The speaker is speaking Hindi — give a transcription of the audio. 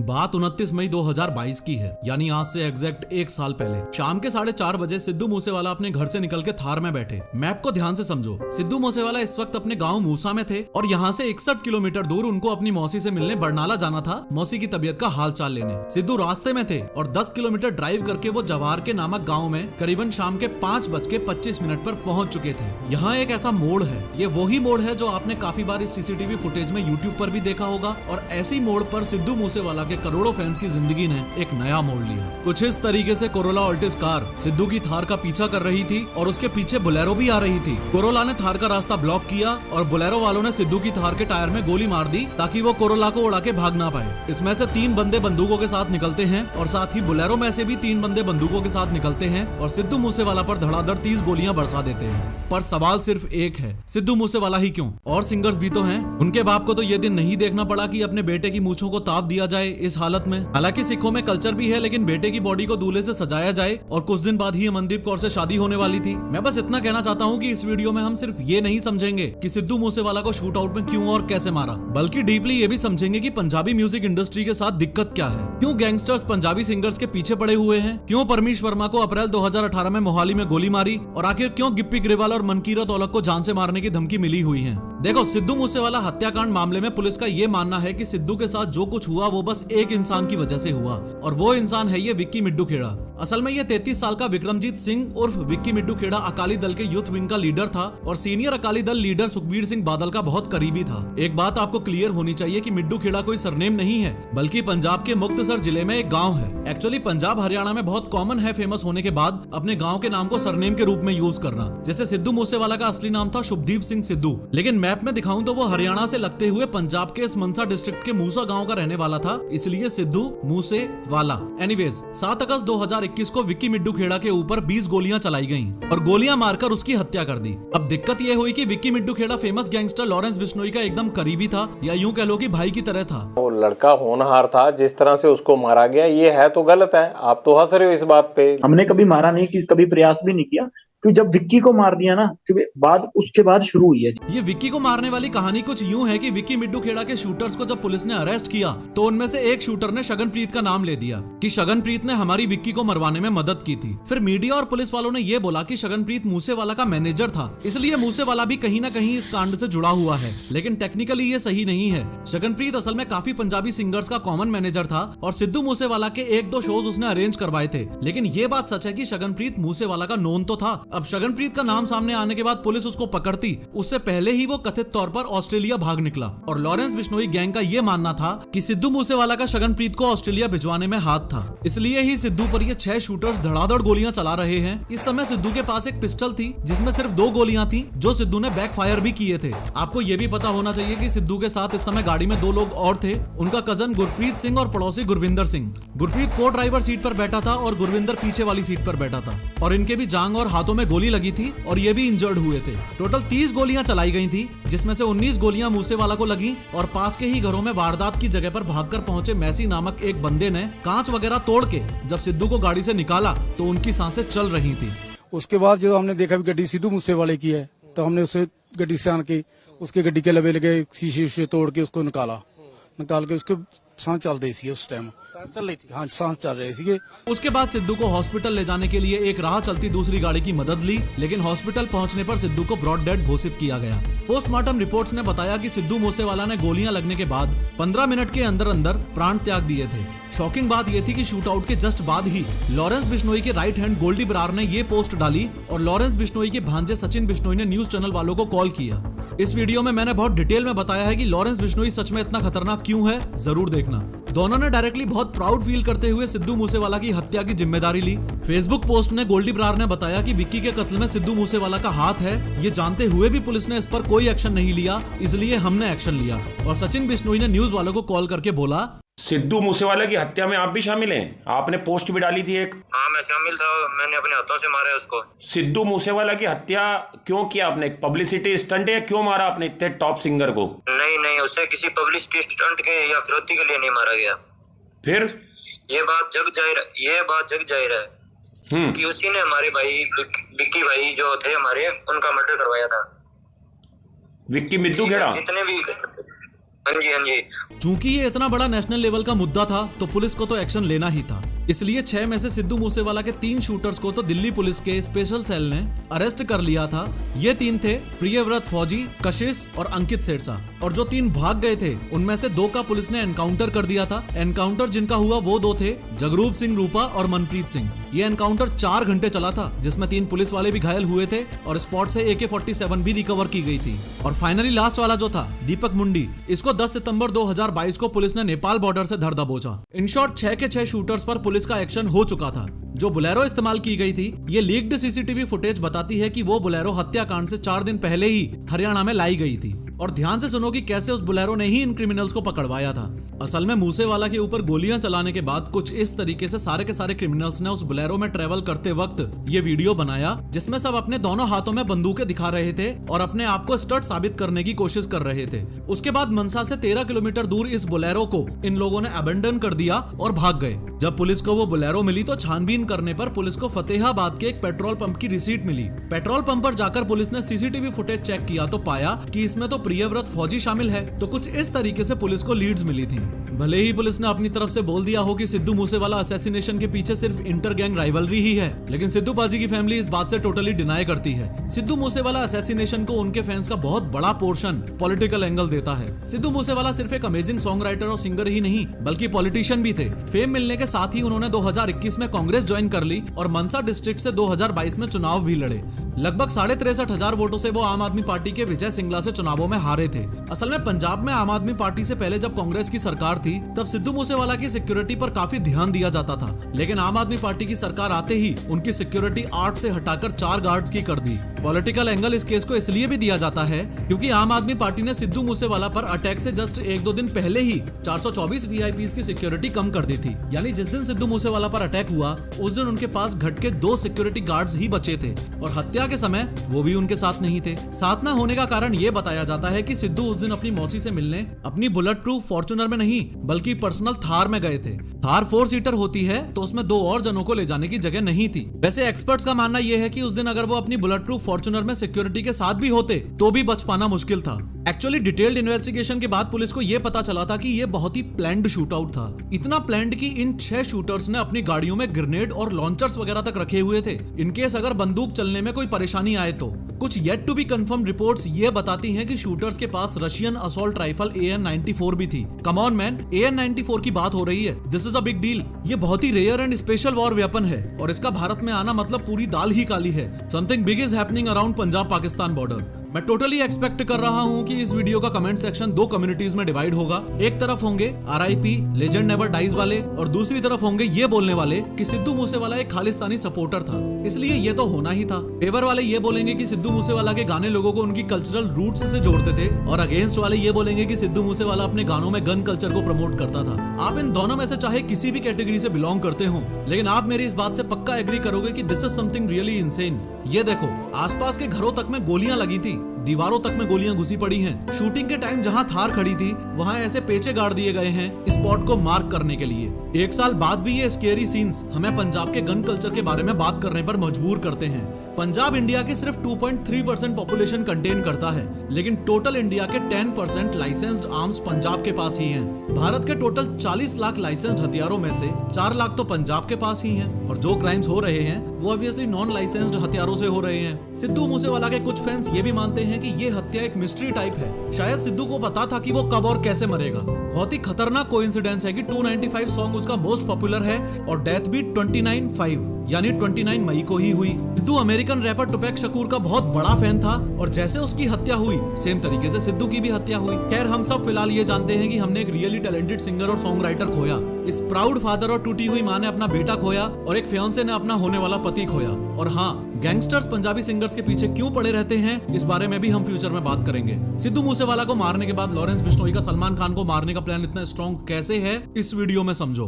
बात 29 मई 2022 की है, यानी आज से एग्जैक्ट एक साल पहले शाम के 4:30 बजे सिद्धू मूसेवाला अपने घर से निकल के थार में बैठे। मैप को ध्यान से समझो। सिद्धू मूसेवाला इस वक्त अपने गांव मूसा में थे और यहाँ से 61 किलोमीटर दूर उनको अपनी मौसी से मिलने बरनाला जाना था, मौसी की तबीयत का हाल चाल लेने। सिद्धू रास्ते में थे और 10 किलोमीटर ड्राइव करके वो जवार के नामक गाँव में करीबन शाम के 5:25 पर पहुंच चुके थे। यहाँ एक ऐसा मोड़ है, ये वही मोड़ है जो आपने काफी बार इस सीसीटीवी फुटेज में यूट्यूब पर भी देखा होगा, और ऐसी मोड़ पर सिद्धू मूसेवाला के करोड़ों फैंस की जिंदगी ने एक नया मोड़ लिया। कुछ इस तरीके से कोरोला ऑल्टिस कार सिद्धू की थार का पीछा कर रही थी और उसके पीछे बोलेरो भी आ रही थी। कोरोला ने थार का रास्ता ब्लॉक किया और बोलेरो वालों ने सिद्धू की थार के टायर में गोली मार दी ताकि वो कोरोला को उड़ा के भाग ना पाए। इसमें से 3 बंदे बंदूकों के साथ निकलते हैं और साथ ही बोलेरो में से भी 3 बंदे बंदूकों के साथ निकलते हैं और सिद्धू मूसेवाला पर धड़ाधड़ 30 गोलियां बरसा देते हैं। पर सवाल सिर्फ एक है, सिद्धू मूसेवाला ही क्यों? और सिंगर्स भी तो हैं। उनके बाप को तो ये दिन नहीं देखना पड़ा कि अपने बेटे की मूंछों को ताव दिया जाए इस हालत में। हालांकि सिखों में कल्चर भी है, लेकिन बेटे की बॉडी को दूल्हे से सजाया जाए, और कुछ दिन बाद ही अमनदीप कौर से शादी होने वाली थी। मैं बस इतना कहना चाहता हूँ कि इस वीडियो में हम सिर्फ ये नहीं समझेंगे कि सिद्धू मूसेवाला को शूट आउट में क्यों और कैसे मारा, बल्कि डीपली ये भी समझेंगे कि पंजाबी म्यूजिक इंडस्ट्री के साथ दिक्कत क्या है, क्यों गैंगस्टर्स पंजाबी सिंगर्स के पीछे पड़े हुए हैं, क्यों परमीश वर्मा को अप्रैल 2018 में मोहाली में गोली मारी, और आखिर क्यों गिप्पी ग्रेवाल और मनकीरत औलख को जान से मारने की धमकी मिली हुई है। देखो, सिद्धू मूसेवाला हत्याकांड मामले में पुलिस का ये मानना है कि सिद्धू के साथ जो कुछ हुआ वो बस एक इंसान की वजह से हुआ, और वो इंसान है ये विक्की मिड्डू खेड़ा। असल में ये 33 साल का विक्रमजीत सिंह उर्फ विक्की मिड्डू खेड़ा अकाली दल के यूथ विंग का लीडर था और सीनियर अकाली दल लीडर सुखबीर सिंह बादल का बहुत करीबी था। एक बात आपको क्लियर होनी चाहिए कि मिड्डू खेड़ा कोई सरनेम नहीं है, बल्कि पंजाब के मुक्तसर जिले में एक गाँव है। एक्चुअली पंजाब हरियाणा में बहुत कॉमन है फेमस होने के बाद अपने गाँव के नाम को सरनेम के रूप में यूज करना। जैसे सिद्धू मूसेवाला का असली नाम था शुभदीप सिंह सिद्धू, लेकिन मैप में दिखाऊं तो वो हरियाणा से लगते हुए पंजाब के इस मनसा डिस्ट्रिक्ट के मूसा गांव का रहने वाला था, इसलिए सिद्धू मूसेवाला। एनीवेज, 7 अगस्त 2021 को विक्की मिड्डू खेड़ा के ऊपर 20 गोलियां चलाई गईं और गोलियां मारकर उसकी हत्या कर दी। अब दिक्कत ये हुई कि विक्की मिड्डू खेड़ा फेमस गैंगस्टर लॉरेंस बिश्नोई का एकदम करीबी था, या यूं कह लो कि भाई की तरह था। वो लड़का होनहार था, जिस तरह से उसको मारा गया ये है तो गलत है। आप तो हंस रहे हो इस बात पे। हमने कभी मारा नहीं, कि कभी प्रयास भी नहीं किया, क्योंकि जब विक्की को मार दिया ना, उसके बाद शुरू हुई है। ये विक्की को मारने वाली कहानी कुछ यूं है कि विक्की मिड्डू खेड़ा के शूटर्स को जब पुलिस ने अरेस्ट किया तो उनमें से एक शूटर ने शगनप्रीत का नाम ले दिया कि शगनप्रीत ने हमारी विक्की को मरवाने में मदद की थी। फिर मीडिया और पुलिस वालों ने ये बोला कि शगनप्रीत मूसेवाला का मैनेजर था, इसलिए मूसेवाला भी कहीं ना कहीं इस कांड से जुड़ा हुआ है। लेकिन टेक्निकली ये सही नहीं है। शगनप्रीत असल में काफी पंजाबी सिंगर्स का कॉमन मैनेजर था और सिद्धू मूसेवाला के 1-2 शोज उसने अरेंज करवाए थे। लेकिन ये बात सच है कि शगनप्रीत मूसेवाला का नोन तो था। अब शगनप्रीत का नाम सामने आने के बाद पुलिस उसको पकड़ती, उससे पहले ही वो कथित तौर पर ऑस्ट्रेलिया भाग निकला। और लॉरेंस बिश्नोई गैंग का ये मानना था कि सिद्धू मूसेवाला का शगनप्रीत को ऑस्ट्रेलिया भिजवाने में हाथ था, इसलिए ही सिद्धू पर ये 6 शूटर्स धड़ाधड़ गोलियां चला रहे हैं। इस समय सिद्धू के पास एक पिस्टल थी जिसमें सिर्फ 2 गोलियां थी, जो सिद्धू ने बैकफायर भी किए थे। आपको ये भी पता होना चाहिए कि सिद्धू के साथ इस समय गाड़ी में 2 लोग और थे, उनका कजन गुरप्रीत सिंह और पड़ोसी गुरविंदर सिंह। गुरप्रीत को ड्राइवर सीट पर बैठा था और गुरविंदर पीछे वाली सीट पर बैठा था, और इनके भी जांग और हाथों में गोली लगी थी और ये भी इंजर्ड हुए थे। टोटल 30 गोलियां चलाई गई थी, जिसमें से 19 गोलियां मूसेवाला को लगी और पास के ही घरों में वारदात की जगह पर भागकर पहुंचे मैसी नामक एक बंदे ने कांच वगैरह तोड़ के जब सिद्धू को गाड़ी से निकाला तो उनकी सांसें चल रही थी। उसके बाद जो हमने देखा भी गड्डी सिद्धू मूसेवाले की है, तो हमने उसे गड्डी से आन के उसके गड्डी के लबे लगे शीशे तोड़ के उसको निकाल के उसको सांस चल रही थी। उस टाइम सांस चल रही थी, हाँ सांस चल रही थी। उसके बाद सिद्धू को हॉस्पिटल ले जाने के लिए एक राह चलती दूसरी गाड़ी की मदद ली, लेकिन हॉस्पिटल पहुंचने पर सिद्धू को ब्रॉड डेड घोषित किया गया। पोस्टमार्टम रिपोर्ट्स ने बताया कि सिद्धू मूसेवाला ने गोलियां लगने के बाद 15 मिनट के अंदर अंदर प्राण त्याग दिए थे। शॉकिंग बात यह थी कि शूट आउट के जस्ट बाद ही लॉरेंस बिश्नोई के राइट हैंड गोल्डी बरार ने ये पोस्ट डाली और लॉरेंस बिश्नोई के भांजे सचिन बिश्नोई ने न्यूज चैनल वालों को कॉल किया। इस वीडियो में मैंने बहुत डिटेल में बताया है कि लॉरेंस बिश्नोई सच में इतना खतरनाक क्यों है, जरूर देखना। दोनों ने डायरेक्टली बहुत प्राउड फील करते हुए सिद्धू मूसेवाला की हत्या की जिम्मेदारी ली। फेसबुक पोस्ट में गोल्डी बरार ने बताया कि विक्की के कत्ल में सिद्धू मूसेवाला का हाथ है, ये जानते हुए भी पुलिस ने इस पर कोई एक्शन नहीं लिया, इसलिए हमने एक्शन लिया। और सचिन बिश्नोई ने न्यूज वालों को कॉल करके बोला, सिद्धू मूसेवाला की हत्या में आप भी शामिल हैं? आपने पोस्ट भी डाली थी एक। हाँ, मैं शामिल था, मैंने अपने हाथों से मारा उसको। सिद्धू मूसेवाला की हत्या क्यों किया आपने? पब्लिसिटी स्टंट है? क्यों मारा आपने इतने टॉप सिंगर को? नहीं, उसे किसी पब्लिसिटी स्टंट के या फिरौती के लिए नहीं मारा गया। फिर ये बात जग जाहिर है कि उसी ने हमारे भाई विक्की भाई जो थे हमारे, उनका मर्डर करवाया था। विक्की मिड्डू खेड़ा? जितने भी हाँ जी, हाँ जी। चूंकि ये इतना बड़ा नेशनल लेवल का मुद्दा था तो पुलिस को तो एक्शन लेना ही था। इसलिए 6 में से सिद्धू मूसेवाला के 3 शूटर्स को तो दिल्ली पुलिस के स्पेशल सेल ने अरेस्ट कर लिया था। ये 3 थे प्रियव्रत फौजी, कशिश और अंकित सेरसा। और जो 3 भाग गए थे उनमें से 2 का पुलिस ने एनकाउंटर कर दिया था। एनकाउंटर जिनका हुआ वो 2 थे, जगरूप सिंह रूपा और मनप्रीत सिंह। ये एनकाउंटर 4 घंटे चला था, जिसमें 3 पुलिस वाले भी घायल हुए थे और स्पॉट से AK-47 भी रिकवर की गई थी। और फाइनली लास्ट वाला जो था दीपक मुंडी, इसको 10 सितंबर 2022 को पुलिस ने नेपाल बॉर्डर से धर दबोचा। इन शॉर्ट 6 के 6 शूटर्स पर पुलिस का एक्शन हो चुका था। जो बुलेरो इस्तेमाल की गई थी, ये लीक्ड CCTV फुटेज बताती है कि वो बुलेरो हत्याकांड से 4 दिन पहले ही हरियाणा में लाई गई थी। और ध्यान से सुनो कि कैसे उस बुलेरो ने ही इन क्रिमिनल्स को पकड़वाया था। असल में मूसेवाला के ऊपर गोलियां चलाने के बाद कुछ इस तरीके से सारे के सारे क्रिमिनल्स ने उस बुलेरो में ट्रेवल करते वक्त ये वीडियो बनाया, जिसमें सब अपने दोनों हाथों में बंदूकें दिखा रहे थे और अपने आप को स्टड साबित करने की कोशिश कर रहे थे। उसके बाद मनसा से 13 किलोमीटर दूर इस बुलेरो को इन लोगों ने अबेंडन कर दिया और भाग गए। जब पुलिस को वो बुलेरो मिली तो छानबीन करने पर पुलिस को फतेहाबाद के एक पेट्रोल पंप की रिसीट मिली। पेट्रोल पंप पर जाकर पुलिस ने CCTV फुटेज चेक किया तो पाया कि इसमें तो प्रियव्रत फौजी शामिल है। तो कुछ इस तरीके से पुलिस को लीड्स मिली थी। भले ही पुलिस ने अपनी तरफ से बोल दिया हो कि सिद्धू मूसेवाला असैसिनेशन के पीछे सिर्फ इंटर गैंग राइवलरी ही है, लेकिन सिद्धू पाजी की फैमिली इस बात से टोटली डिनाई करती है। सिद्धू मूसेवाला असैसिनेशन को उनके फैंस का बहुत बड़ा पोर्शन पॉलिटिकल एंगल देता है। सिद्धू मूसेवाला सिर्फ एक अमेजिंग सॉन्ग राइटर और सिंगर ही नहीं बल्कि पॉलिटिशियन भी थे। फेम मिलने के साथ ही उन्होंने 2021 में कांग्रेस ज्वाइन कर ली और मनसा डिस्ट्रिक्ट से 2022 में चुनाव भी लड़े। लगभग 63,500 वोटों से वो आम आदमी पार्टी के विजय सिंगला से चुनावों में हारे थे। असल में पंजाब में आम आदमी पार्टी से पहले जब कांग्रेस की सरकार थी तब सिद्धू मूसेवाला की सिक्योरिटी पर काफी ध्यान दिया जाता था, लेकिन आम आदमी पार्टी की सरकार आते ही उनकी सिक्योरिटी 8 से हटाकर 4 गार्ड्स की कर दी। पॉलिटिकल एंगल इस केस को इसलिए भी दिया जाता है क्योंकि आम आदमी पार्टी ने सिद्धू मूसेवाला पर अटैक से जस्ट 1-2 दिन पहले ही 424 VIPs की सिक्योरिटी कम कर दी थी। यानी जिस दिन सिद्धू मूसेवाला पर अटैक हुआ उस दिन उनके पास घट के 2 सिक्योरिटी गार्ड्स ही बचे थे और हत्या के समय वो भी उनके साथ नहीं थे। साथ न होने का कारण ये बताया जाता है कि सिद्धू उस दिन अपनी मौसी से मिलने अपनी बुलेट प्रूफ फॉर्च्यूनर में नहीं बल्कि पर्सनल थार में गए थे। थार 4 सीटर होती है तो उसमें 2 और जनों को ले जाने की जगह नहीं थी। वैसे एक्सपर्ट्स का मानना यह है कि उस दिन अगर वो अपनी बुलेट प्रूफ फॉर्च्यूनर में सिक्योरिटी के साथ भी होते तो भी बच पाना मुश्किल था। एक्चुअली डिटेल्ड इन्वेस्टिगेशन के बाद पुलिस को यह पता चला था कि यह बहुत ही प्लान्ड शूटआउट था। इतना प्लान्ड कि इन 6 शूटर्स ने अपनी गाड़ियों में ग्रेनेड और लॉन्चर्स वगैरह तक रखे हुए थे इनकेस अगर बंदूक चलने में कोई परेशानी आए तो। कुछ yet to be confirm reports ये बताती हैं कि शूटर्स के पास रशियन असॉल्ट राइफल AN-94 भी थी। कम ऑन मैन, AN-94 की बात हो रही है। This is a big deal. ये बहुत ही rare and special war weapon है और इसका भारत में आना मतलब पूरी दाल ही काली है। Something big is happening around Punjab Pakistan border. मैं टोटली एक्सपेक्ट कर रहा हूं कि इस वीडियो का कमेंट सेक्शन 2 कम्युनिटीज में डिवाइड होगा। एक तरफ होंगे RIP लेजेंड नेवर डाइज वाले और दूसरी तरफ होंगे ये बोलने वाले कि सिद्धू मूसेवाला एक खालिस्तानी सपोर्टर था, इसलिए ये तो होना ही था। फेवर वाले ये बोलेंगे कि सिद्धू मूसेवाला के गाने लोगों को उनकी कल्चरल रूट्स से जोड़ते थे और अगेंस्ट वाले ये बोलेंगे कि सिद्धू मूसेवाला अपने गानों में गन कल्चर को प्रमोट करता था। आप इन दोनों में से चाहे किसी भी कैटेगरी से बिलोंग करते हो, लेकिन आप मेरी इस बात से पक्का एग्री करोगे कि this is something really insane. ये देखो, आसपास के घरों तक में गोलियां लगी थी, दीवारों तक में गोलियां घुसी पड़ी हैं। शूटिंग के टाइम जहां थार खड़ी थी वहां ऐसे पेचे गाड़ दिए गए हैं स्पॉट को मार्क करने के लिए। 1 साल बाद भी ये स्केरी सीन्स हमें पंजाब के गन कल्चर के बारे में बात करने पर मजबूर करते हैं। पंजाब इंडिया के सिर्फ 2.3% पॉपुलेशन कंटेन करता है, लेकिन टोटल इंडिया के 10% लाइसेंस्ड आर्म्स पंजाब के पास ही हैं। भारत के टोटल 40 लाख लाइसेंस्ड हथियारों में से 4 लाख तो पंजाब के पास ही हैं और जो क्राइम्स हो रहे हैं वो ऑब्वियसली नॉन लाइसेंस्ड हथियारों से हो रहे हैं। सिद्धू मूसेवाला के कुछ फैंस ये भी मानते हैं कि ये हत्या एक मिस्ट्री टाइप है। शायद सिद्धू को पता था कि वो कब और कैसे मरेगा। बहुत ही खतरनाक कोइंसिडेंस है कि 295 सॉन्ग उसका मोस्ट पॉपुलर है और डेथ भी 29/5 यानी 29 मई को ही हुई। सिद्धू अमेरिकन रैपर टुपैक शकूर का बहुत बड़ा फैन था और जैसे उसकी हत्या हुई सेम तरीके से सिद्धू की भी हत्या हुई। खैर, हम सब फिलहाल ये जानते हैं कि हमने एक रियली टैलेंटेड सिंगर और सॉन्ग राइटर खोया। इस प्राउड फादर और टूटी हुई माँ ने अपना बेटा खोया और एक फियांसे ने अपना होने वाला पति खोया। और हाँ, गैंगस्टर्स पंजाबी सिंगर्स के पीछे क्यों पड़े रहते हैं इस बारे में भी हम फ्यूचर में बात करेंगे। सिद्धू मूसेवाला को मारने के बाद लॉरेंस बिश्नोई का सलमान खान को मारने का प्लान इतना स्ट्रॉन्ग कैसे है, इस वीडियो में समझो।